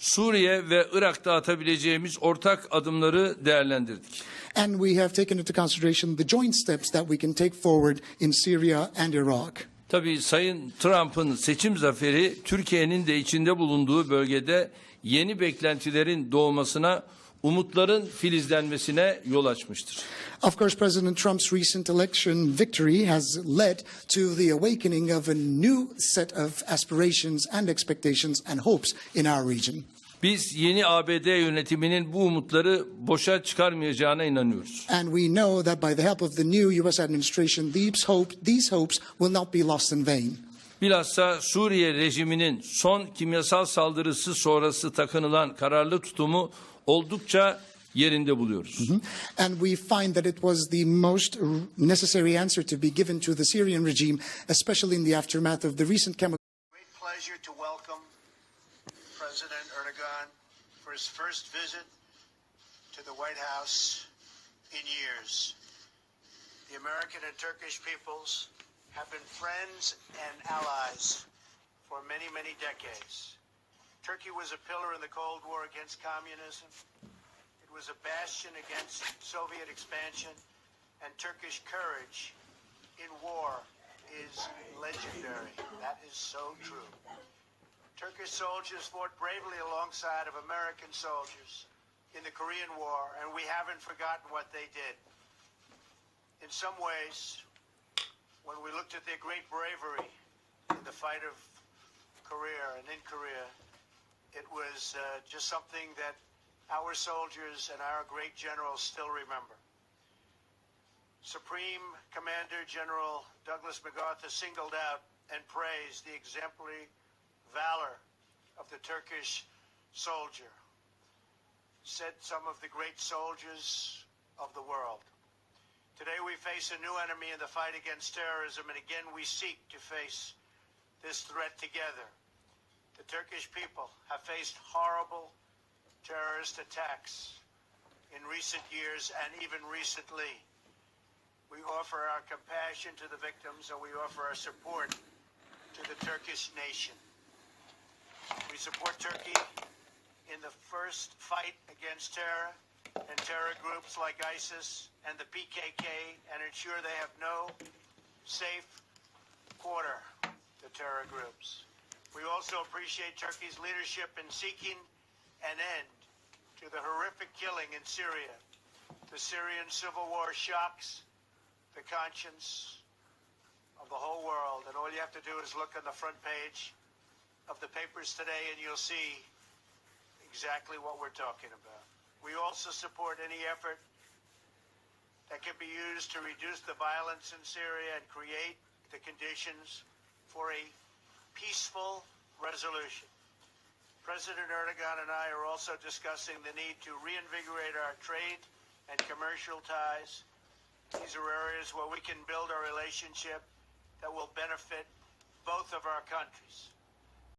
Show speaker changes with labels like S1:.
S1: Suriye ve Irak'ta atabileceğimiz ortak adımları değerlendirdik.
S2: And we have taken into consideration the joint steps that we can take forward in Syria and Iraq.
S1: Tabii Sayın Trump'ın seçim zaferi Türkiye'nin de içinde bulunduğu bölgede yeni beklentilerin doğmasına, umutların filizlenmesine yol açmıştır.
S2: Of course, President Trump's recent election victory has led to the awakening of a new set of aspirations and expectations and hopes in our region.
S1: Biz yeni ABD yönetiminin bu umutları boşa çıkarmayacağına inanıyoruz.
S2: And we know that by the help of the new U.S. administration, these hopes will not be lost in vain.
S1: Bilhassa Suriye rejiminin son kimyasal saldırısı sonrası takınılan kararlı tutumu oldukça yerinde buluyoruz.
S2: And we find that it was the most necessary answer to be given to the Syrian regime, especially in the aftermath of the recent chemical.
S3: Great pleasure to welcome President Erdoğan for his first visit to the White House in years. The American and Turkish peoples have been friends and allies for many, many decades. Turkey was a pillar in the Cold War against communism. It was a bastion against Soviet expansion, and Turkish courage in war is legendary. That is so true. Turkish soldiers fought bravely alongside of American soldiers in the Korean War, and we haven't forgotten what they did. In some ways, when we looked at their great bravery in the fight of Korea and in Korea, it was just something that our soldiers and our great generals still remember. Supreme Commander General Douglas MacArthur singled out and praised the exemplary valor of the Turkish soldier, said some of the great soldiers of the world. Today we face a new enemy in the fight against terrorism, and again we seek to face this threat together. The Turkish people have faced horrible terrorist attacks in recent years and even recently. We offer our compassion to the victims, and we offer our support to the Turkish nation. We support Turkey in the first fight against terror and terror groups like ISIS and the PKK, and ensure they have no safe quarter to terror groups. We also appreciate Turkey's leadership in seeking an end to the horrific killing in Syria. The Syrian civil war shocks the conscience of the whole world, and all you have to do is look on the front page of the papers today and you'll see exactly what we're talking about. We also support any effort that can be used to reduce the violence in Syria and create the conditions for a peaceful resolution. President Erdoğan and I are also discussing the need to reinvigorate our trade and commercial ties. These are areas where we can build a relationship that will benefit both of our countries.